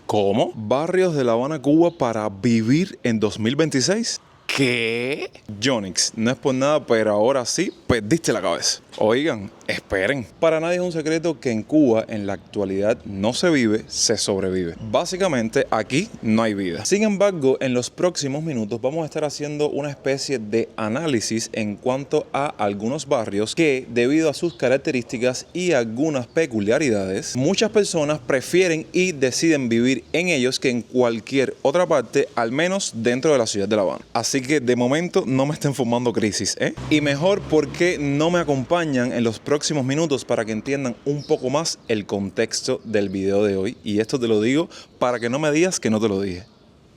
¿Cómo? ¿Barrios de La Habana, Cuba para vivir en 2026? ¿Qué? Yonix, no es por nada, pero ahora sí perdiste la cabeza. Oigan, esperen. Para nadie es un secreto que en Cuba en la actualidad no se vive, se sobrevive. Básicamente aquí no hay vida. Sin embargo, en los próximos minutos vamos a estar haciendo una especie de análisis en cuanto a algunos barrios que, debido a sus características y algunas peculiaridades, muchas personas prefieren y deciden vivir en ellos que en cualquier otra parte, al menos dentro de la ciudad de La Habana. Así que de momento no me estén formando crisis, ¿eh? Y mejor porque no me acompañan en los próximos minutos para que entiendan un poco más el contexto del video de hoy. Y esto te lo digo para que no me digas que no te lo dije.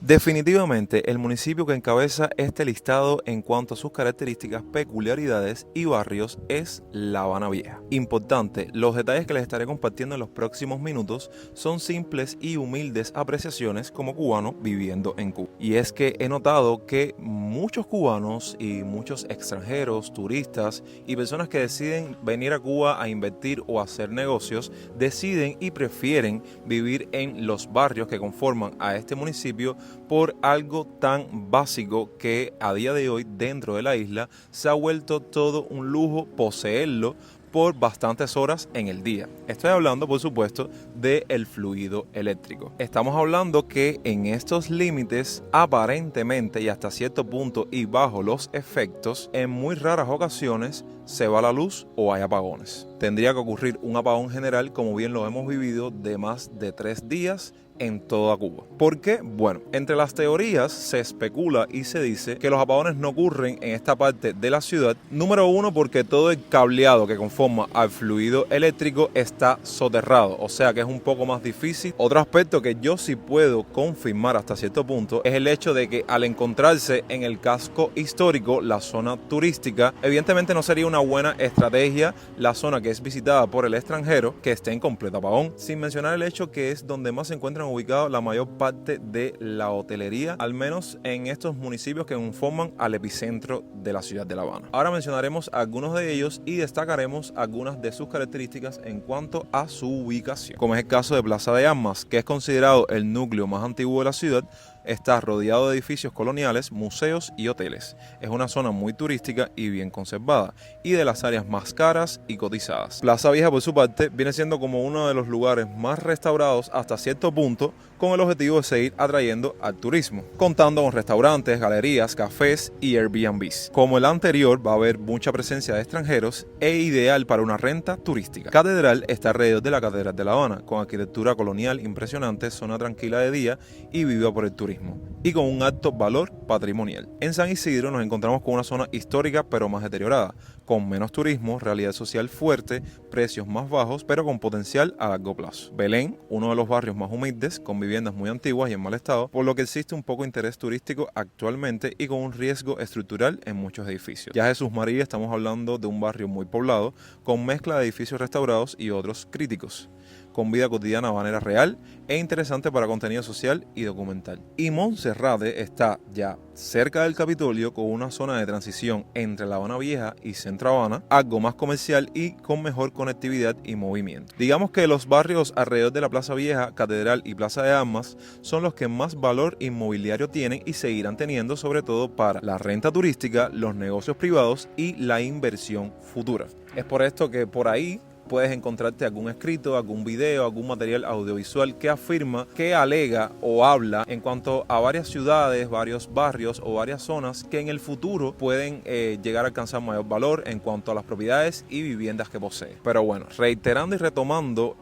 Definitivamente, el municipio que encabeza este listado en cuanto a sus características, peculiaridades y barrios es La Habana Vieja. Importante, los detalles que les estaré compartiendo en los próximos minutos son simples y humildes apreciaciones como cubano viviendo en Cuba. Y es que he notado que muchos cubanos y muchos extranjeros, turistas y personas que deciden venir a Cuba a invertir o a hacer negocios, deciden y prefieren vivir en los barrios que conforman a este municipio por algo tan básico que a día de hoy dentro de la isla se ha vuelto todo un lujo poseerlo por bastantes horas en el día. Estoy hablando, por supuesto, del fluido eléctrico. Estamos hablando que en estos límites, aparentemente y hasta cierto punto y bajo los efectos, en muy raras ocasiones se va la luz o hay apagones. Tendría que ocurrir un apagón general, como bien lo hemos vivido, de más de 3 días en toda Cuba. ¿Por qué? Bueno, entre las teorías se especula y se dice que los apagones no ocurren en esta parte de la ciudad. Número uno, porque todo el cableado que conforma al fluido eléctrico está soterrado, o sea que es un poco más difícil. Otro aspecto que yo sí puedo confirmar hasta cierto punto es el hecho de que al encontrarse en el casco histórico, la zona turística, evidentemente no sería una buena estrategia la zona que es visitada por el extranjero que esté en completo apagón, sin mencionar el hecho que es donde más se encuentran ubicados la mayor parte de la hotelería, al menos en estos municipios que conforman al epicentro de la ciudad de La Habana. Ahora mencionaremos algunos de ellos y destacaremos algunas de sus características en cuanto a su ubicación, como es el caso de Plaza de Armas, que es considerado el núcleo más antiguo de la ciudad. Está rodeado de edificios coloniales, museos y hoteles. Es una zona muy turística y bien conservada, y de las áreas más caras y cotizadas. Plaza Vieja, por su parte, viene siendo como uno de los lugares más restaurados hasta cierto punto, con el objetivo de seguir atrayendo al turismo, contando con restaurantes, galerías, cafés y Airbnbs. Como el anterior, va a haber mucha presencia de extranjeros e ideal para una renta turística. Catedral está alrededor de la Catedral de La Habana, con arquitectura colonial impresionante, zona tranquila de día y viva por el turismo, y con un alto valor patrimonial. En San Isidro nos encontramos con una zona histórica pero más deteriorada, con menos turismo, realidad social fuerte, precios más bajos pero con potencial a largo plazo. Belén, uno de los barrios más humildes, con viviendas muy antiguas y en mal estado, por lo que existe un poco interés turístico actualmente y con un riesgo estructural en muchos edificios. Ya Jesús María, estamos hablando de un barrio muy poblado, con mezcla de edificios restaurados y otros críticos, con vida cotidiana de manera real e interesante para contenido social y documental. Y Monserrate está ya cerca del Capitolio, con una zona de transición entre La Habana Vieja y Centro Habana, algo más comercial y con mejor conectividad y movimiento. Digamos que los barrios alrededor de la Plaza Vieja, Catedral y Plaza de Armas son los que más valor inmobiliario tienen y seguirán teniendo, sobre todo para la renta turística, los negocios privados y la inversión futura. Es por esto que por ahí puedes encontrarte algún escrito, algún video, algún material audiovisual que afirma, que alega o habla en cuanto a varias ciudades, varios barrios o varias zonas que en el futuro pueden llegar a alcanzar mayor valor en cuanto a las propiedades y viviendas que posee. Pero bueno, reiterando y retomando,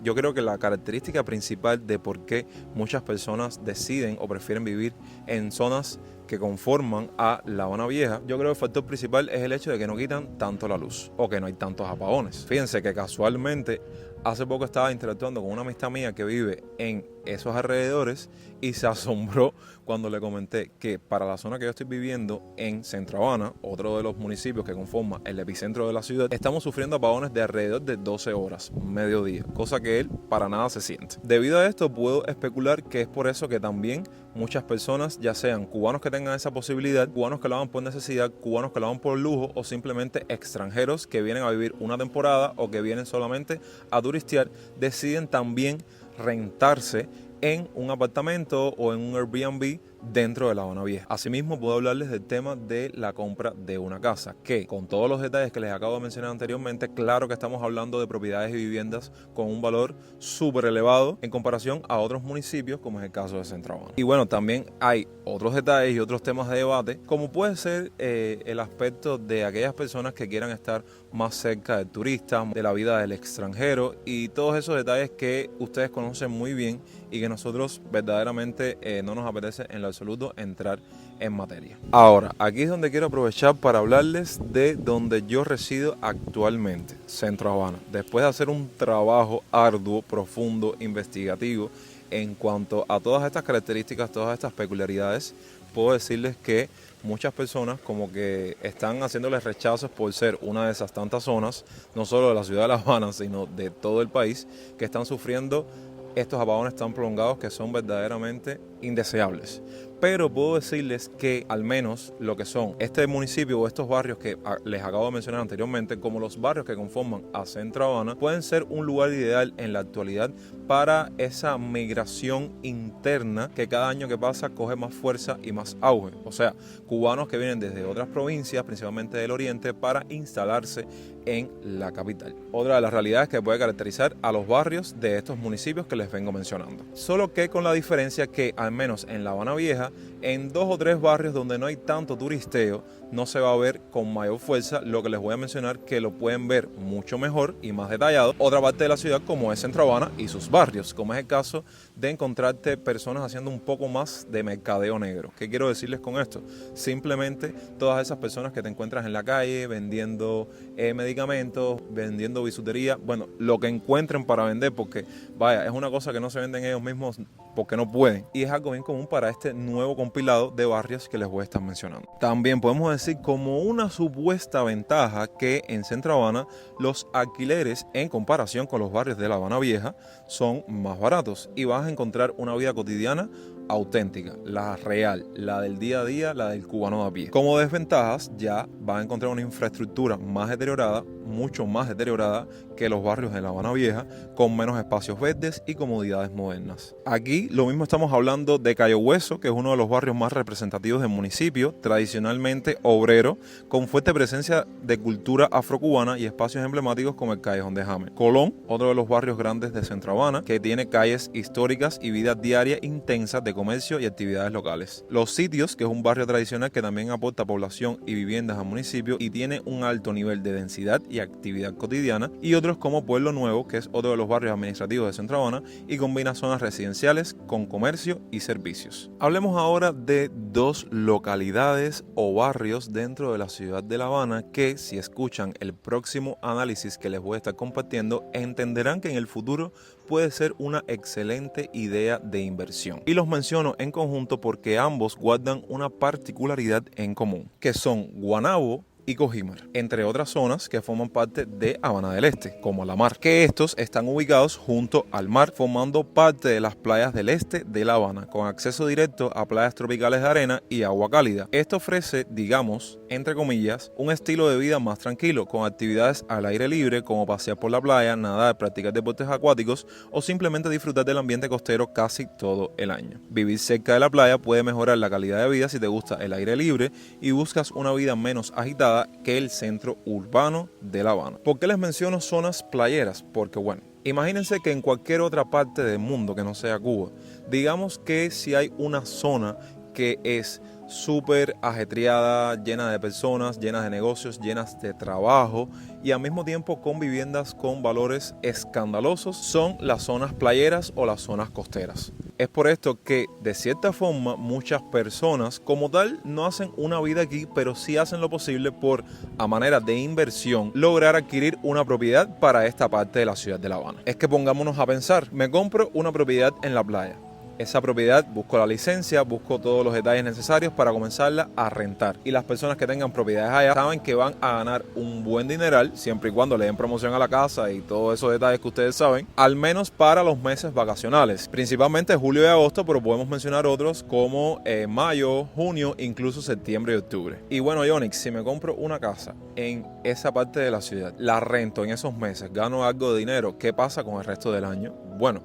yo creo que la característica principal de por qué muchas personas deciden o prefieren vivir en zonas que conforman a La Habana Vieja, yo creo que el factor principal es el hecho de que no quitan tanto la luz o que no hay tantos apagones. Fíjense que casualmente hace poco estaba interactuando con una amistad mía que vive en esos alrededores y se asombró cuando le comenté que para la zona que yo estoy viviendo en Centro Habana, otro de los municipios que conforma el epicentro de la ciudad, estamos sufriendo apagones de alrededor de 12 horas, mediodía, cosa que él para nada se siente. Debido a esto puedo especular que es por eso que también muchas personas, ya sean cubanos que tengan esa posibilidad, cubanos que lo hagan por necesidad, cubanos que lo hagan por lujo o simplemente extranjeros que vienen a vivir una temporada o que vienen solamente a turistear, deciden también rentarse en un apartamento o en un Airbnb dentro de La Habana Vieja. Asimismo, puedo hablarles del tema de la compra de una casa, que con todos los detalles que les acabo de mencionar anteriormente, claro que estamos hablando de propiedades y viviendas con un valor súper elevado en comparación a otros municipios, como es el caso de Centro Habana. Y bueno, también hay otros detalles y otros temas de debate, como puede ser el aspecto de aquellas personas que quieran estar más cerca del turista, de la vida del extranjero y todos esos detalles que ustedes conocen muy bien y que nosotros verdaderamente no nos apetece en lo absoluto entrar en materia. Ahora, aquí es donde quiero aprovechar para hablarles de donde yo resido actualmente, Centro Habana. Después de hacer un trabajo arduo, profundo, investigativo en cuanto a todas estas características, todas estas peculiaridades, puedo decirles que muchas personas como que están haciéndoles rechazos por ser una de esas tantas zonas, no solo de la ciudad de La Habana, sino de todo el país, que están sufriendo estos apagones tan prolongados que son verdaderamente indeseables. Pero puedo decirles que al menos lo que son este municipio o estos barrios que les acabo de mencionar anteriormente, como los barrios que conforman a Centro Habana, pueden ser un lugar ideal en la actualidad para esa migración interna que cada año que pasa coge más fuerza y más auge. O sea, cubanos que vienen desde otras provincias, principalmente del oriente, para instalarse en la capital. Otra de las realidades que puede caracterizar a los barrios de estos municipios que les vengo mencionando. Solo que con la diferencia que al menos en La Habana Vieja, en 2 o 3 barrios donde no hay tanto turisteo, no se va a ver con mayor fuerza lo que les voy a mencionar, que lo pueden ver mucho mejor y más detallado otra parte de la ciudad, como es Centro Habana y sus barrios, como es el caso de encontrarte personas haciendo un poco más de mercadeo negro. ¿Qué quiero decirles con esto? Simplemente todas esas personas que te encuentras en la calle vendiendo medicamentos, vendiendo bisutería, bueno, lo que encuentren para vender, porque vaya, es una cosa que no se venden ellos mismos porque no pueden, y es algo bien común para este nuevo compilado de barrios que les voy a estar mencionando. También podemos decir como una supuesta ventaja que en Centro Habana los alquileres en comparación con los barrios de La Habana Vieja son más baratos y vas a encontrar una vida cotidiana auténtica, la real, la del día a día, la del cubano de a pie. Como desventajas, ya vas a encontrar una infraestructura más deteriorada, mucho más deteriorada que los barrios de La Habana Vieja, con menos espacios verdes y comodidades modernas. Aquí lo mismo estamos hablando de Cayo Hueso, que es uno de los barrios más representativos del municipio, tradicionalmente obrero, con fuerte presencia de cultura afrocubana y espacios emblemáticos como el Callejón de James. Colón, otro de los barrios grandes de Centro Habana, que tiene calles históricas y vida diaria intensa de comercio y actividades locales. Los Sitios, que es un barrio tradicional que también aporta población y viviendas al municipio y tiene un alto nivel de densidad y actividad cotidiana, y otros como Pueblo Nuevo, que es otro de los barrios administrativos de Centro Habana y combina zonas residenciales con comercio y servicios. Hablemos ahora de 2 localidades o barrios dentro de la ciudad de La Habana que, si escuchan el próximo análisis que les voy a estar compartiendo, entenderán que en el futuro puede ser una excelente idea de inversión. Y los menciono en conjunto porque ambos guardan una particularidad en común, que son Guanabo y Cojimar, entre otras zonas que forman parte de Habana del Este, como La Mar, que estos están ubicados junto al mar, formando parte de las playas del este de La Habana, con acceso directo a playas tropicales de arena y agua cálida. Esto ofrece, digamos, entre comillas, un estilo de vida más tranquilo, con actividades al aire libre como pasear por la playa, nadar, practicar deportes acuáticos o simplemente disfrutar del ambiente costero casi todo el año. Vivir cerca de la playa puede mejorar la calidad de vida si te gusta el aire libre y buscas una vida menos agitada que el centro urbano de La Habana. ¿Por qué les menciono zonas playeras? Porque bueno, imagínense que en cualquier otra parte del mundo que no sea Cuba, digamos que si hay una zona que es súper ajetreada, llena de personas, llenas de negocios, llenas de trabajo y al mismo tiempo con viviendas con valores escandalosos, son las zonas playeras o las zonas costeras. Es por esto que de cierta forma muchas personas como tal no hacen una vida aquí, pero sí hacen lo posible por, a manera de inversión, lograr adquirir una propiedad para esta parte de la ciudad de La Habana. Es que pongámonos a pensar, me compro una propiedad en la playa. Esa propiedad, busco la licencia, busco todos los detalles necesarios para comenzarla a rentar. Y las personas que tengan propiedades allá saben que van a ganar un buen dineral, siempre y cuando le den promoción a la casa y todos esos detalles que ustedes saben, al menos para los meses vacacionales. Principalmente julio y agosto, pero podemos mencionar otros como mayo, junio, incluso septiembre y octubre. Y bueno, Yonix, si me compro una casa en esa parte de la ciudad, la rento en esos meses, gano algo de dinero, ¿qué pasa con el resto del año? Bueno,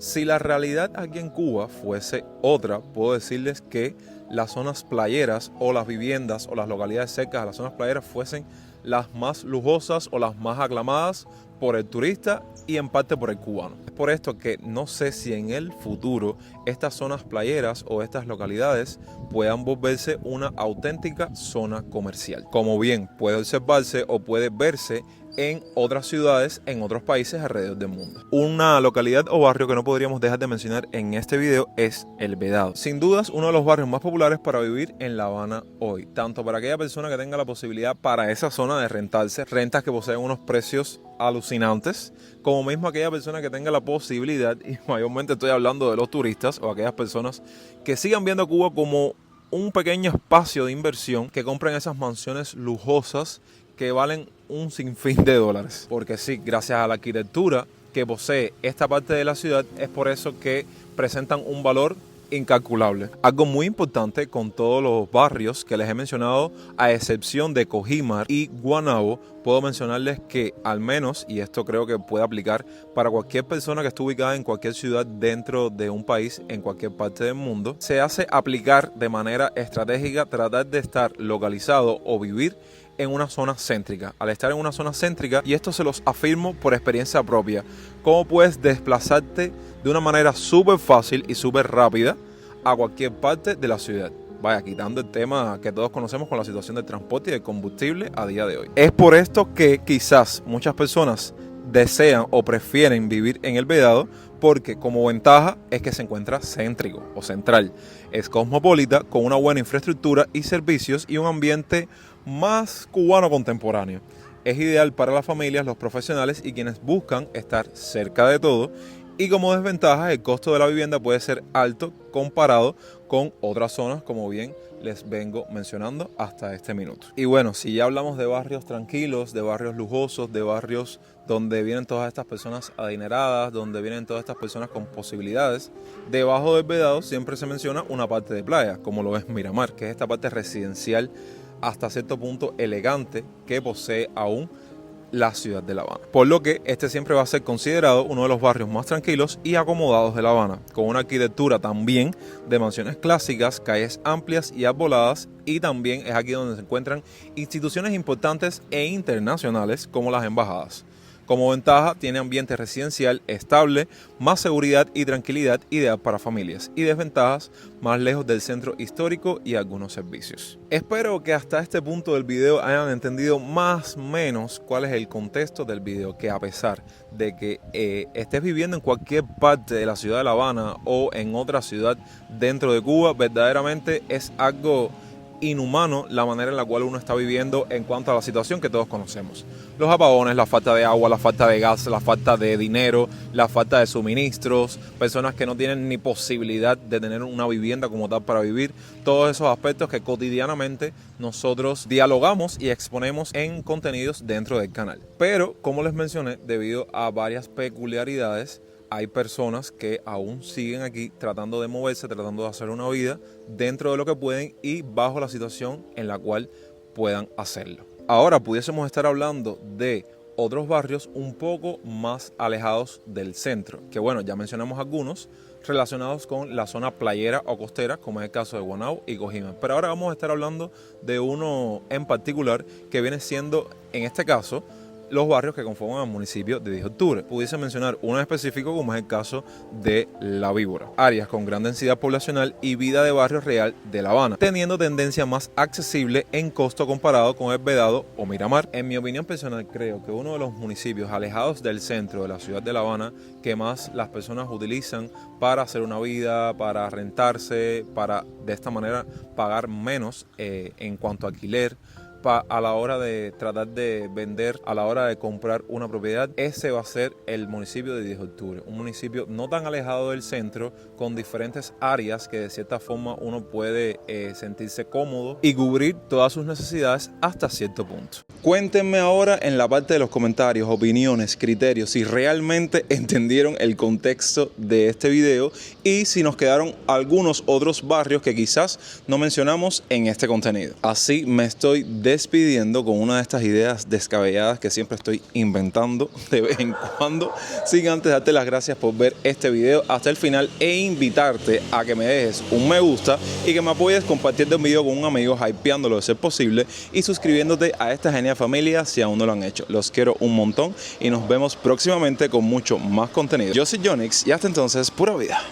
Si la realidad aquí en Cuba fuese otra, puedo decirles que las zonas playeras o las viviendas o las localidades cercanas a las zonas playeras fuesen las más lujosas o las más aclamadas por el turista y en parte por el cubano. Es por esto que no sé si en el futuro estas zonas playeras o estas localidades puedan volverse una auténtica zona comercial, como bien puede observarse o puede verse en otras ciudades, en otros países alrededor del mundo. Una localidad o barrio que no podríamos dejar de mencionar en este video es El Vedado. Sin dudas, uno de los barrios más populares para vivir en La Habana hoy. Tanto para aquella persona que tenga la posibilidad para esa zona de rentarse, rentas que poseen unos precios alucinantes, como mismo aquella persona que tenga la posibilidad, y mayormente estoy hablando de los turistas o aquellas personas que sigan viendo a Cuba como un pequeño espacio de inversión, que compren esas mansiones lujosas que valen un sinfín de dólares. Porque sí, gracias a la arquitectura que posee esta parte de la ciudad, es por eso que presentan un valor incalculable. Algo muy importante con todos los barrios que les he mencionado, a excepción de Cojímar y Guaynabo, puedo mencionarles que al menos, y esto creo que puede aplicar para cualquier persona que esté ubicada en cualquier ciudad dentro de un país, en cualquier parte del mundo, se hace aplicar de manera estratégica tratar de estar localizado o vivir en una zona céntrica. Al estar en una zona céntrica, y esto se los afirmo por experiencia propia, cómo puedes desplazarte de una manera súper fácil y súper rápida a cualquier parte de la ciudad. Vaya, quitando el tema que todos conocemos con la situación del transporte y del combustible a día de hoy. Es por esto que quizás muchas personas desean o prefieren vivir en El Vedado, porque como ventaja es que se encuentra céntrico o central. Es cosmopolita, con una buena infraestructura y servicios y un ambiente más cubano contemporáneo. Es ideal para las familias, los profesionales y quienes buscan estar cerca de todo. Y como desventaja, el costo de la vivienda puede ser alto comparado con otras zonas, como bien les vengo mencionando hasta este minuto. Y bueno, si ya hablamos de barrios tranquilos, de barrios lujosos, de barrios donde vienen todas estas personas adineradas, donde vienen todas estas personas con posibilidades, debajo del Vedado siempre se menciona una parte de playa, como lo es Miramar, que es esta parte residencial hasta cierto punto elegante que posee aún la ciudad de La Habana. Por lo que este siempre va a ser considerado uno de los barrios más tranquilos y acomodados de La Habana, con una arquitectura también de mansiones clásicas, calles amplias y arboladas, y también es aquí donde se encuentran instituciones importantes e internacionales como las embajadas. Como ventaja, tiene ambiente residencial estable, más seguridad y tranquilidad, ideal para familias. Y desventajas, más lejos del centro histórico y algunos servicios. Espero que hasta este punto del video hayan entendido más o menos cuál es el contexto del video, que a pesar de que estés viviendo en cualquier parte de la ciudad de La Habana o en otra ciudad dentro de Cuba, verdaderamente es algo inhumano la manera en la cual uno está viviendo en cuanto a la situación que todos conocemos. Los apagones, la falta de agua, la falta de gas, la falta de dinero, la falta de suministros, personas que no tienen ni posibilidad de tener una vivienda como tal para vivir, todos esos aspectos que cotidianamente nosotros dialogamos y exponemos en contenidos dentro del canal. Pero, como les mencioné, debido a varias peculiaridades, hay personas que aún siguen aquí tratando de moverse, tratando de hacer una vida dentro de lo que pueden y bajo la situación en la cual puedan hacerlo. Ahora pudiésemos estar hablando de otros barrios un poco más alejados del centro, que bueno, ya mencionamos algunos relacionados con la zona playera o costera, como es el caso de Guaynabo y Cojímar. Pero ahora vamos a estar hablando de uno en particular que viene siendo, en este caso, los barrios que conforman el municipio de 10 de octubre. Pudiese mencionar uno específico como es el caso de La Víbora, áreas con gran densidad poblacional y vida de barrio real de La Habana, teniendo tendencia más accesible en costo comparado con El Vedado o Miramar. En mi opinión personal, creo que uno de los municipios alejados del centro de la ciudad de La Habana que más las personas utilizan para hacer una vida, para rentarse, para de esta manera pagar menos en cuanto a alquiler, a la hora de tratar de vender, a la hora de comprar una propiedad, ese va a ser el municipio de 10 de octubre. Un municipio no tan alejado del centro, con diferentes áreas que de cierta forma uno puede sentirse cómodo y cubrir todas sus necesidades hasta cierto punto. Cuéntenme ahora en la parte de los comentarios, opiniones, criterios, si realmente entendieron el contexto de este video y si nos quedaron algunos otros barrios que quizás no mencionamos en este contenido. Así me estoy despidiendo con una de estas ideas descabelladas que siempre estoy inventando de vez en cuando, sin antes darte las gracias por ver este video hasta el final e invitarte a que me dejes un me gusta y que me apoyes compartiendo un video con un amigo, hypeándolo de ser posible y suscribiéndote a esta genial familia si aún no lo han hecho. Los quiero un montón y nos vemos próximamente con mucho más contenido. Yo soy Jonix y hasta entonces, pura vida.